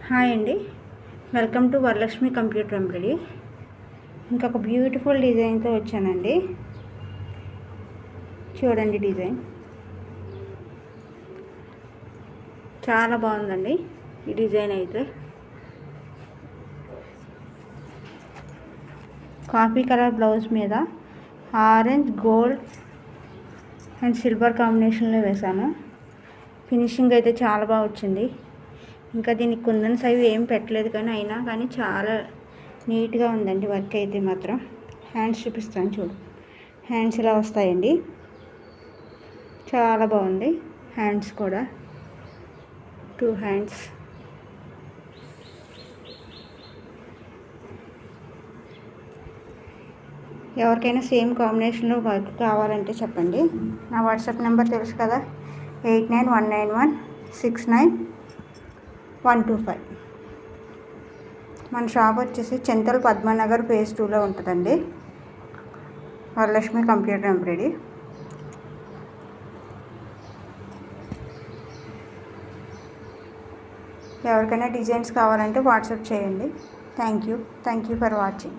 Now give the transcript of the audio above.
Hi అండి, welcome to Varalakshmi computer embroidery. ఇంకొక beautiful డిజైన్తో వచ్చానండి. చూడండి, డిజైన్ చాలా బాగుందండి. ఈ డిజైన్ అయితే కాఫీ కలర్ బ్లౌజ్ మీద ఆరెంజ్, గోల్డ్ అండ్ సిల్వర్ కాంబినేషన్లో వేసాను. ఫినిషింగ్ అయితే చాలా బాగా వచ్చింది. ఇంకా దీనికి కుందన్స్ అవి ఏం పెట్టలేదు, కానీ చాలా నీట్గా ఉందండి. వర్క్ అయితే మాత్రం హ్యాండ్స్ చూపిస్తాను చూడు. హ్యాండ్స్ ఇలా వస్తాయండి, చాలా బాగుంది. హ్యాండ్స్ కూడా 2 హ్యాండ్స్. ఎవరికైనా సేమ్ కాంబినేషన్లో వర్క్ కావాలంటే చెప్పండి. నా వాట్సాప్ నెంబర్ తెలుసు కదా, 8919169125. మన షాప్ వచ్చేసి చింతల్ పద్మనగర్ phase 2లో ఉంటుందండి. Varalakshmi computer embroidery. ఎవరికైనా డిజైన్స్ కావాలంటే వాట్సాప్ చేయండి. Thank you for watching.